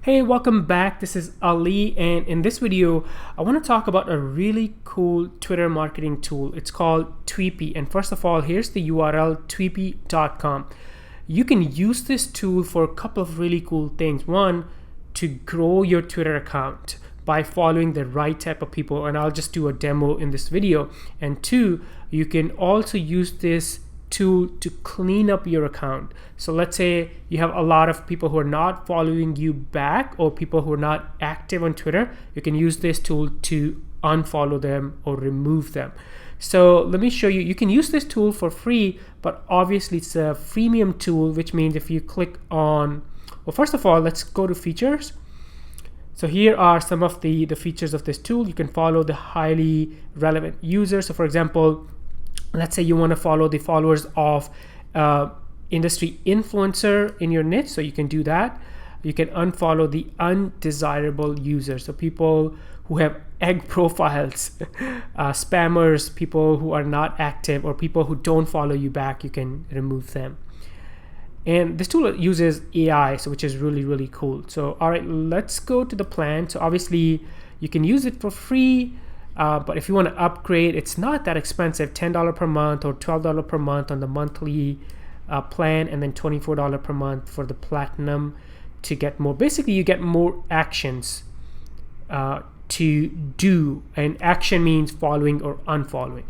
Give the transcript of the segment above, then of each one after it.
Hey, welcome back. This is Ali, and in this video I want to talk about a really cool Twitter marketing tool. It's called Tweepie, and first of all, here's the URL, tweepie.com. You can use this tool for a couple of really cool things. One, to grow your Twitter account by following the right type of people, and I'll just do a demo in this video. And two, you can also use this tool to clean up your account. So let's say you have a lot of people who are not following you back, or people who are not active on Twitter. You can use this tool to unfollow them or remove them. So let me show you. You can use this tool for free, but obviously it's a freemium tool, which means if you click on, well, first of all, let's go to features. So here are some of the features of this tool. You can follow the highly relevant users. So for example, let's say you want to follow the followers of industry influencer in your niche, so you can do that. You can unfollow the undesirable users, so people who have egg profiles, spammers, people who are not active, or people who don't follow you back. You can remove them. And this tool uses AI, so which is really cool. So all right, let's go to the plan. So obviously you can use it for free. But if you want to upgrade, it's not that expensive, $10 per month or $12 per month on the monthly plan, and then $24 per month for the platinum to get more. Basically, you get more actions to do, and action means following or unfollowing.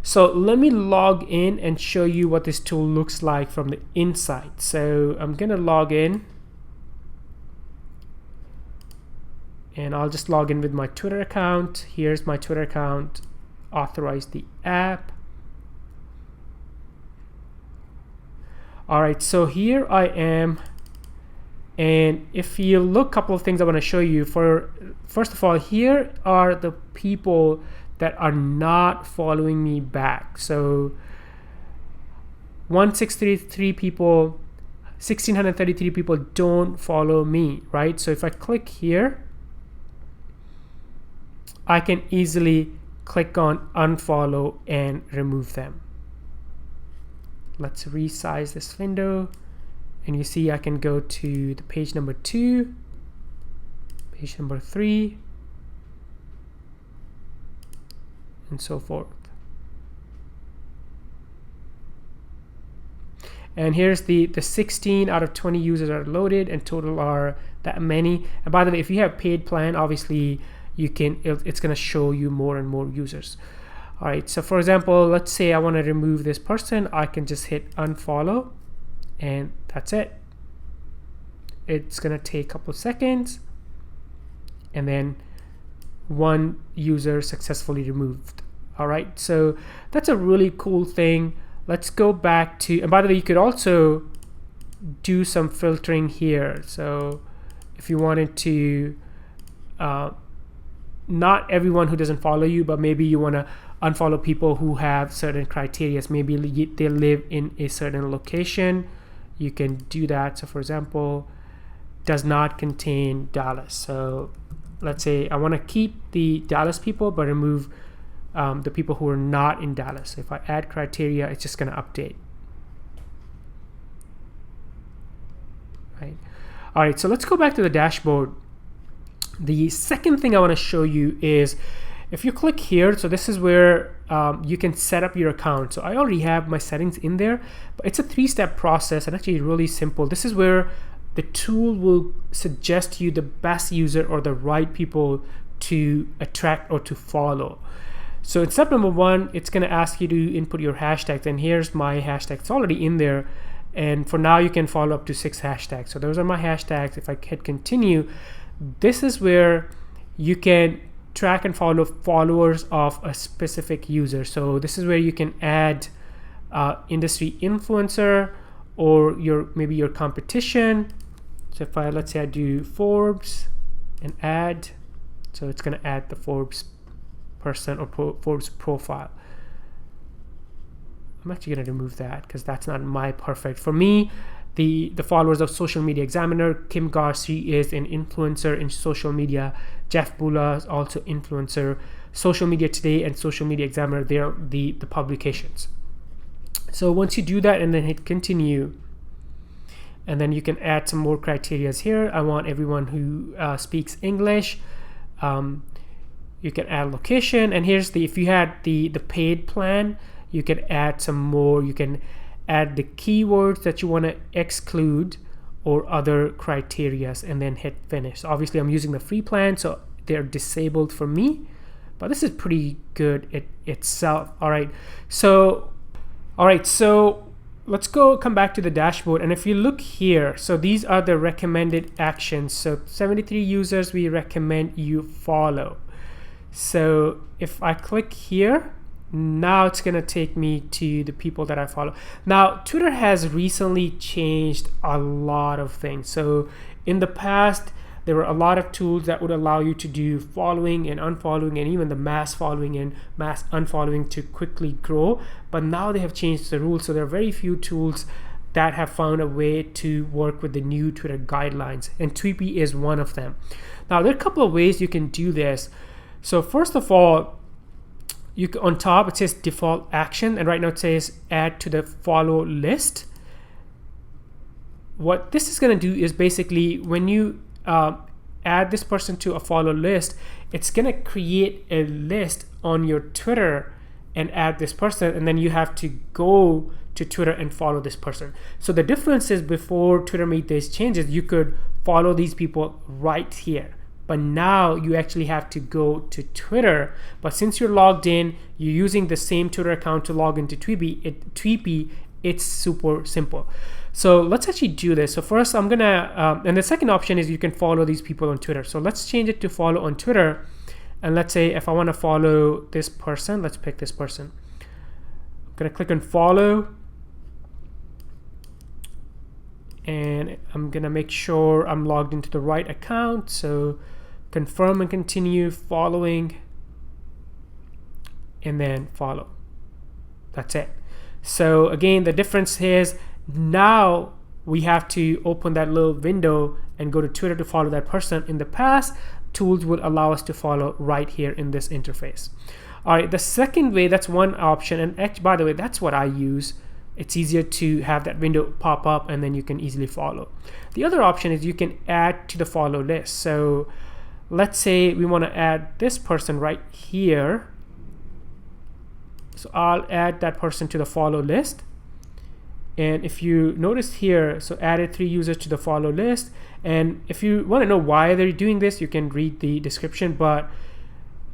So let me log in and show you what this tool looks like from the inside. So I'm gonna log in, and I'll just log in with my Twitter account. Here's my Twitter account. Authorize the app. All right, so here I am. And if you look, a couple of things I want to show you. First of all, here are the people that are not following me back. So 1633 people, 1633 people don't follow me, right? So if I click here, I can easily click on unfollow and remove them. Let's resize this window, and you see I can go to the page number 2, page number 3, and so forth. And here's the 16 out of 20 users are loaded, and total are that many. And by the way, if you have paid plan, obviously it's going to show you more and more users. All right, so for example, let's say I want to remove this person. I can just hit unfollow, and that's it. It's going to take a couple of seconds, and then one user successfully removed. All right, so that's a really cool thing. Let's go back to, and by the way, you could also do some filtering here. So if you wanted to not everyone who doesn't follow you, but maybe you want to unfollow people who have certain criteria. Maybe they live in a certain location. You can do that. So for example, does not contain Dallas. So let's say I want to keep the Dallas people, but remove the people who are not in Dallas. So if I add criteria, it's just going to update. Right. All right, so let's go back to the dashboard. The second thing I want to show you is if you click here, so this is where you can set up your account. So I already have my settings in there, but it's a 3-step process, and actually really simple. This is where the tool will suggest you the best user or the right people to attract or to follow. So in step number 1, it's going to ask you to input your hashtags, and here's my hashtag. It's already in there, and for now you can follow up to 6 hashtags. So those are my hashtags. If I hit continue, this is where you can track and follow followers of a specific user. So this is where you can add industry influencer or maybe your competition. So if let's say I do Forbes and add, so it's going to add the Forbes person or Forbes profile. I'm actually going to remove that because that's not my perfect. For me, the followers of Social Media Examiner, Kim Garcia is an influencer in social media. Jeff Bula is also influencer. Social Media Today and Social Media Examiner, they're the publications. So once you do that and then hit continue, and then you can add some more criteria here. I want everyone who speaks English. You can add location, and here's the, if you had the paid plan, you can add some more. You can add the keywords that you want to exclude or other criterias, and then hit finish. So obviously I'm using the free plan, so they're disabled for me, but this is pretty good itself. All right, so let's come back to the dashboard, and if you look here, so these are the recommended actions. So 73 users we recommend you follow. So if I click here, now it's gonna take me to the people that I follow. Now Twitter has recently changed a lot of things. So in the past there were a lot of tools that would allow you to do following and unfollowing, and even the mass following and mass unfollowing to quickly grow, but now they have changed the rules. So there are very few tools that have found a way to work with the new Twitter guidelines, and Tweepy is one of them. Now there are a couple of ways you can do this. So first of all, on top it says default action, and right now it says add to the follow list. What this is going to do is basically when you add this person to a follow list, it's going to create a list on your Twitter and add this person, and then you have to go to Twitter and follow this person. So the difference is, before Twitter made these changes, you could follow these people right here, but now you actually have to go to Twitter. But since you're logged in, you're using the same Twitter account to log into Tweepy, it's super simple. So let's actually do this. So first I'm gonna, and the second option is you can follow these people on Twitter. So let's change it to follow on Twitter. And let's say if I wanna follow this person, let's pick this person. I'm gonna click on follow. And I'm gonna make sure I'm logged into the right account. So confirm and continue following, and then follow. That's it. So again, the difference is now we have to open that little window and go to Twitter to follow that person. In the past, tools would allow us to follow right here in this interface. All right, the second way, that's one option, and actually, by the way, that's what I use. It's easier to have that window pop up and then you can easily follow. The other option is you can add to the follow list. So let's say we want to add this person right here. So I'll add that person to the follow list. And if you notice here, so added 3 users to the follow list. And if you want to know why they're doing this, you can read the description. But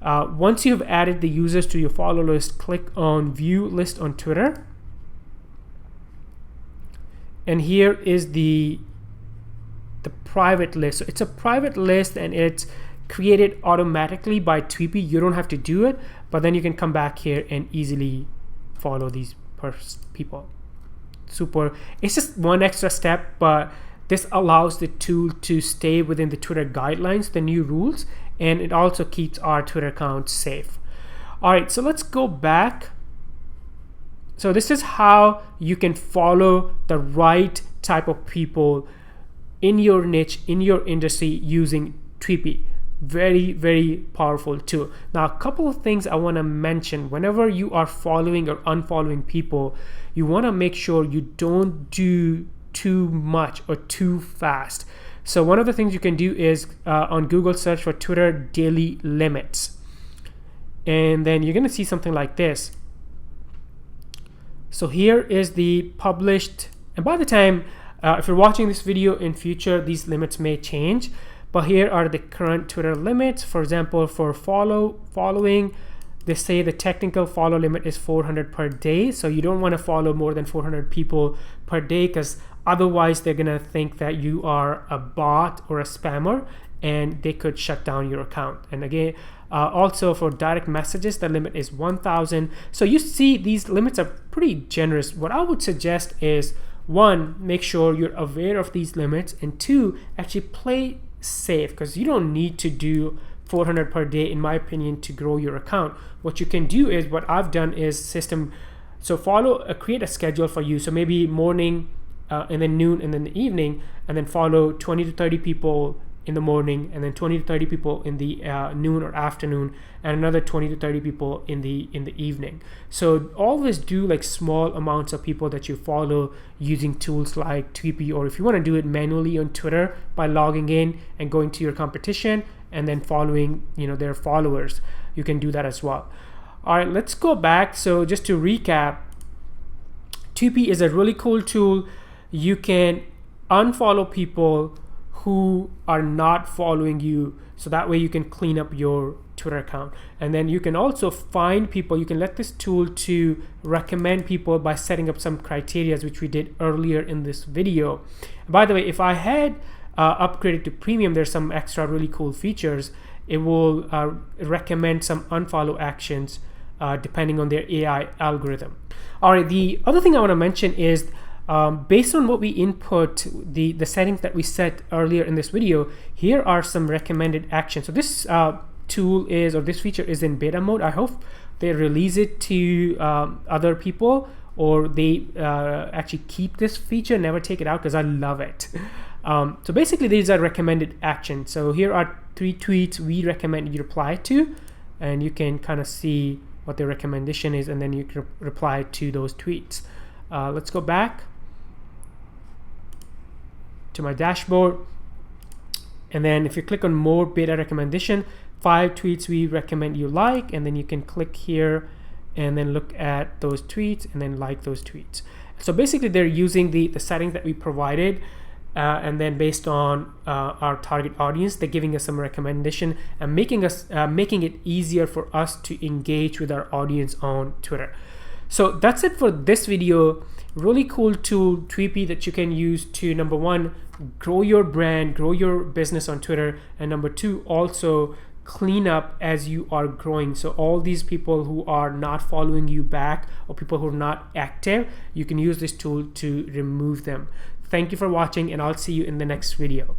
once you've added the users to your follow list, click on view list on Twitter. And here is the private list. So it's a private list and it's created automatically by Tweepy. You don't have to do it, but then you can come back here and easily follow these people. Super. It's just one extra step, but this allows the tool to stay within the Twitter guidelines, the new rules, and it also keeps our Twitter account safe. All right, so let's go back. So this is how you can follow the right type of people in your niche, in your industry, using Tweepy. Very, very powerful tool. Now, a couple of things I want to mention. Whenever you are following or unfollowing people, you want to make sure you don't do too much or too fast. So one of the things you can do is on Google search for Twitter daily limits. And then you're going to see something like this. So here is the published, and by the time, if you're watching this video in future, these limits may change. But here are the current Twitter limits. For example, for following, they say the technical follow limit is 400 per day. So you don't want to follow more than 400 people per day, because otherwise they're going to think that you are a bot or a spammer and they could shut down your account. And again, also for direct messages, the limit is 1,000. So you see these limits are pretty generous. What I would suggest is, 1, make sure you're aware of these limits, and 2, actually play safe, because you don't need to do 400 per day, in my opinion, to grow your account. What you can do is, what I've done is create a schedule for you. So maybe morning and then noon and then the evening, and then follow 20 to 30 people in the morning, and then 20 to 30 people in the noon or afternoon, and another 20 to 30 people in the evening. So always do like small amounts of people that you follow using tools like Tweepie, or if you want to do it manually on Twitter by logging in and going to your competition and then following, you know, their followers, you can do that as well. All right, let's go back. So just to recap, Tweepie is a really cool tool. You can unfollow people who are not following you, so that way you can clean up your Twitter account. And then you can also find people. You can let this tool to recommend people by setting up some criteria, which we did earlier in this video. By the way, if I had upgraded to premium, there's some extra really cool features. It will recommend some unfollow actions depending on their AI algorithm. All right, the other thing I want to mention is based on what we input, the settings that we set earlier in this video, here are some recommended actions. So this tool is, or this feature is in beta mode. I hope they release it to other people, or they actually keep this feature, never take it out, because I love it. So basically these are recommended actions. So here are 3 tweets we recommend you reply to, and you can kind of see what the recommendation is, and then you can reply to those tweets. Let's go back to my dashboard, and then if you click on more beta recommendation, 5 tweets we recommend you like, and then you can click here and then look at those tweets and then like those tweets. So basically they're using the settings that we provided, and then based on our target audience, they're giving us some recommendation and making it easier for us to engage with our audience on Twitter. So that's it for this video. Really cool tool, Tweepie, that you can use to, number 1, grow your brand, grow your business on Twitter, and number 2, also clean up as you are growing. So all these people who are not following you back, or people who are not active, you can use this tool to remove them. Thank you for watching, and I'll see you in the next video.